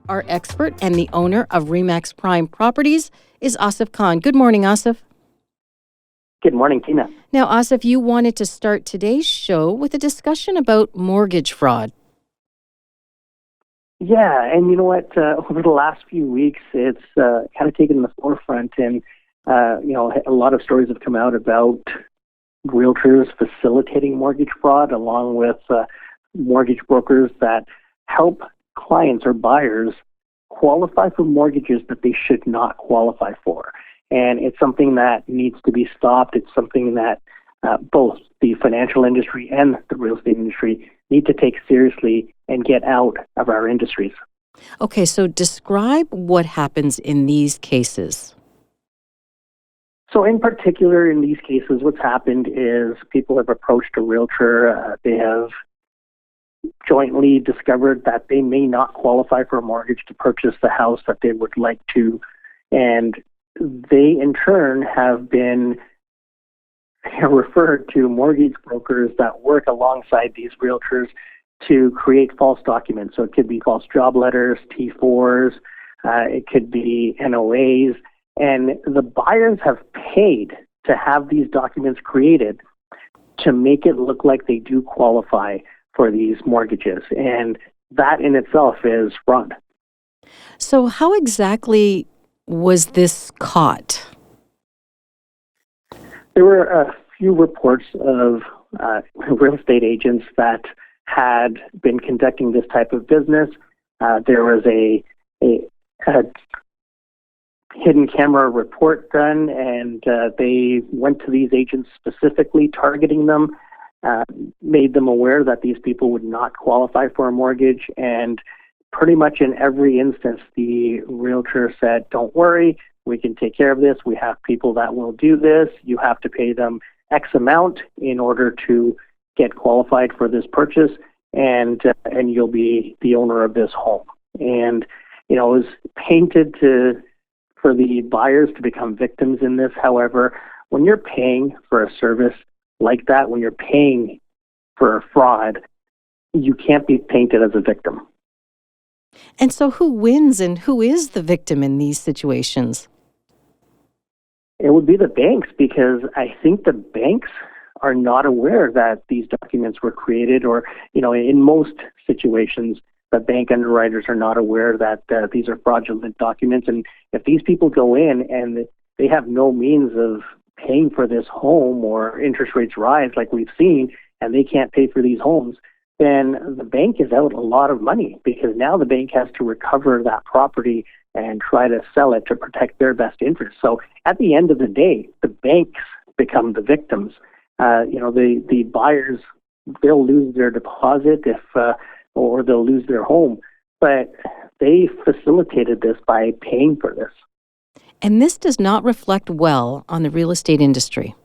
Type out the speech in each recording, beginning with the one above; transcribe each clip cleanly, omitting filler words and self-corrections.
Our expert and the owner of Remax Prime Properties is Asif Khan. Good morning, Asif. Good morning, Tina. Now, Asif, you wanted to start today's show with a discussion about mortgage fraud. Yeah, and you know what? Over the last few weeks, it's kind of taken the forefront, and a lot of stories have come out about realtors facilitating mortgage fraud, along with mortgage brokers that help clients or buyers qualify for mortgages that they should not qualify for. And it's something that needs to be stopped. It's something that both the financial industry and the real estate industry need to take seriously and get out of our industries. Okay, so describe what happens in these cases. So in particular, in these cases, what's happened is people have approached a realtor. They have jointly discovered that they may not qualify for a mortgage to purchase the house that they would like to. And they, in turn, have been referred to mortgage brokers that work alongside these realtors to create false documents. So it could be false job letters, T4s, it could be NOAs, and the buyers have paid to have these documents created to make it look like they do qualify for these mortgages. And that in itself is fraud. So how exactly was this caught? There were a few reports of real estate agents that had been conducting this type of business. There was a hidden camera report done, and they went to these agents specifically, targeting them, made them aware that these people would not qualify for a mortgage. And pretty much in every instance, the realtor said, "Don't worry, we can take care of this. We have people that will do this. You have to pay them X amount in order to get qualified for this purchase, and you'll be the owner of this home." And it was painted for the buyers to become victims in this. However, when you're paying for a service like that, when you're paying for a fraud, you can't be painted as a victim. And so who wins and who is the victim in these situations? It would be the banks, because I think the banks are not aware that these documents were created, or, in most situations, the bank underwriters are not aware that these are fraudulent documents. And if these people go in and they have no means of paying for this home, or interest rates rise like we've seen, and they can't pay for these homes, then the bank is out a lot of money, because now the bank has to recover that property and try to sell it to protect their best interest. So at the end of the day, the banks become the victims. The buyers, they'll lose their deposit or they'll lose their home, but they facilitated this by paying for this. And this does not reflect well on the real estate industry.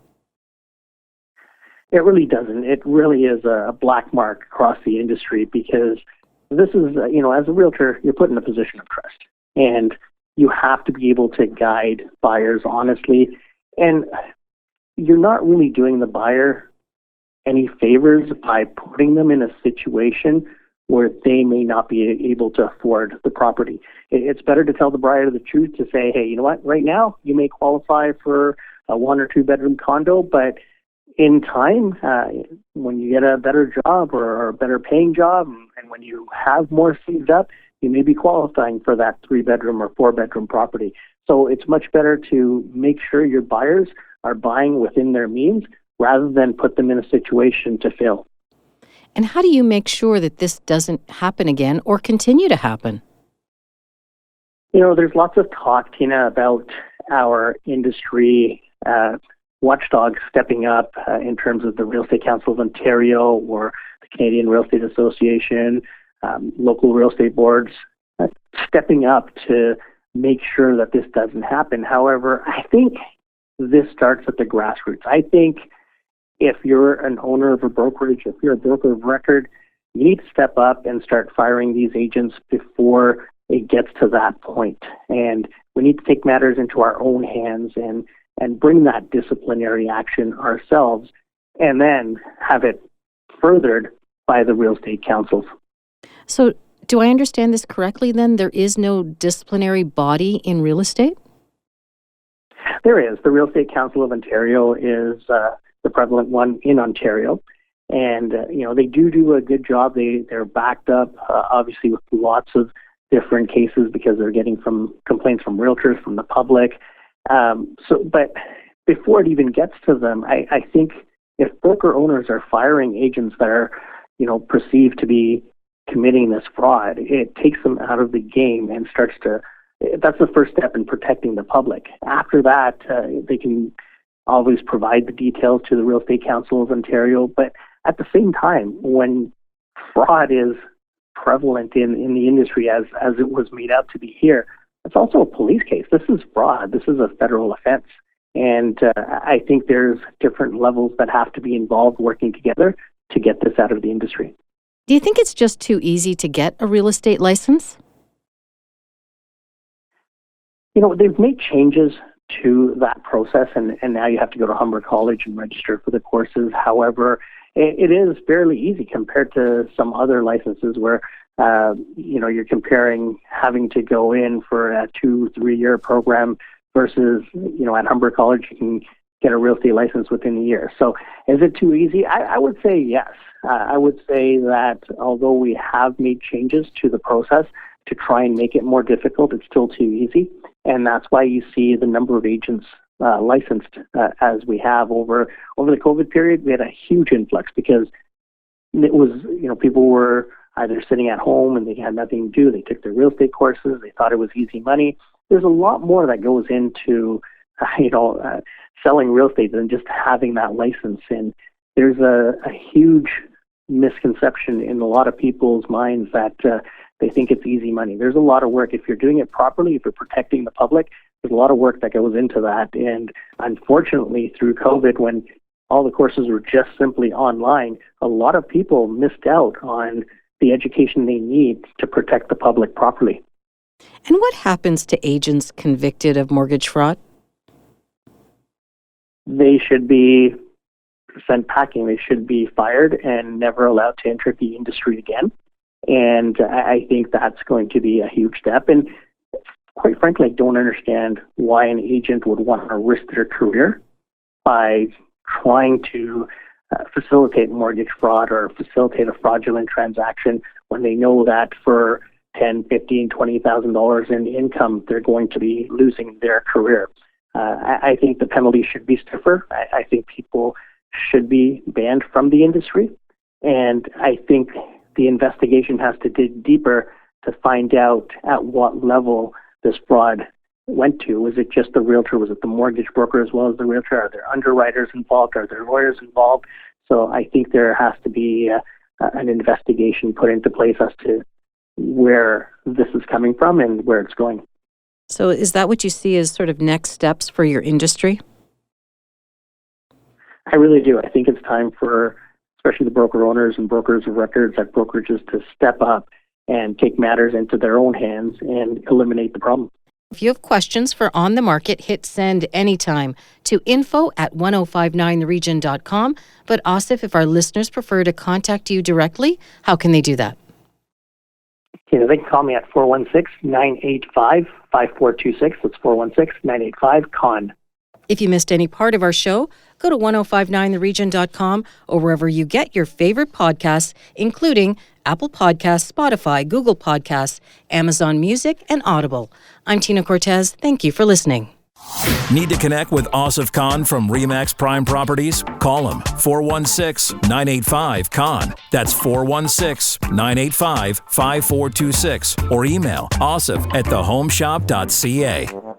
It really doesn't. It really is a black mark across the industry, because this is, as a realtor, you're put in a position of trust, and you have to be able to guide buyers honestly. And you're not really doing the buyer any favors by putting them in a situation where they may not be able to afford the property. It's better to tell the buyer the truth, to say, hey, you know what, right now you may qualify for a 1 or 2 bedroom condo, but in time, when you get a better job or a better paying job, and when you have more saved up, you may be qualifying for that 3 bedroom or 4 bedroom property. So it's much better to make sure your buyers are buying within their means, rather than put them in a situation to fail. And how do you make sure that this doesn't happen again or continue to happen? There's lots of talk, Tina, about our industry watchdogs stepping up in terms of the Real Estate Council of Ontario, or the Canadian Real Estate Association, local real estate boards stepping up to make sure that this doesn't happen. However, I think this starts at the grassroots. I think if you're an owner of a brokerage, if you're a broker of record, you need to step up and start firing these agents before it gets to that point. And we need to take matters into our own hands and bring that disciplinary action ourselves, and then have it furthered by the real estate councils. So Do I understand this correctly then? There is no disciplinary body in real estate? There is. The Real Estate Council of Ontario is the prevalent one in Ontario. And, they do a good job. They're backed up, obviously, with lots of different cases because they're getting complaints from realtors, from the public. But before it even gets to them, I think if broker owners are firing agents that are, perceived to be committing this fraud, it takes them out of the game and that's the first step in protecting the public. After that, they can always provide the details to the Real Estate Council of Ontario. But at the same time, when fraud is prevalent in the industry as it was made out to be here, it's also a police case. This is fraud. This is a federal offense. And I think there's different levels that have to be involved working together to get this out of the industry. Do you think it's just too easy to get a real estate license? They've made changes to that process, and now you have to go to Humber College and register for the courses. However, it is fairly easy compared to some other licenses where, you're comparing having to go in for a 2-3 year program versus, at Humber College, you can get a real estate license within a year. So is it too easy? I would say yes. I would say that although we have made changes to the process to try and make it more difficult, it's still too easy. And that's why you see the number of agents licensed as we have over the COVID period. We had a huge influx because it was, people were either sitting at home and they had nothing to do. They took their real estate courses. They thought it was easy money. There's a lot more that goes into, selling real estate than just having that license. And there's a huge misconception in a lot of people's minds that they think it's easy money. There's a lot of work. If you're doing it properly, if you're protecting the public, there's a lot of work that goes into that. And unfortunately, through COVID, when all the courses were just simply online, a lot of people missed out on the education they need to protect the public properly. And what happens to agents convicted of mortgage fraud? They should be sent packing. They should be fired and never allowed to enter the industry again. And I think that's going to be a huge step. And quite frankly, I don't understand why an agent would want to risk their career by trying to facilitate mortgage fraud or facilitate a fraudulent transaction when they know that for $10,000, $15,000, $20,000 in income, they're going to be losing their career. I think the penalty should be stiffer. I think people should be banned from the industry. And I think the investigation has to dig deeper to find out at what level this fraud went to. Was it just the realtor? Was it the mortgage broker as well as the realtor? Are there underwriters involved? Are there lawyers involved? So I think there has to be an investigation put into place as to where this is coming from and where it's going. So is that what you see as sort of next steps for your industry? I really do. I think it's time for especially the broker owners and brokers of records at brokerages to step up and take matters into their own hands and eliminate the problem. If you have questions for On the Market, hit send anytime to info@1059theregion.com. But Asif, if our listeners prefer to contact you directly, how can they do that? They can call me at 416-985-5426. That's 416-985-CON. If you missed any part of our show, go to 1059theregion.com or wherever you get your favorite podcasts, including Apple Podcasts, Spotify, Google Podcasts, Amazon Music, and Audible. I'm Tina Cortez. Thank you for listening. Need to connect with Asif Khan from RE/MAX Prime Properties? Call him 416-985-KHAN. That's 416-985-5426 or email asif@thehomeshop.ca.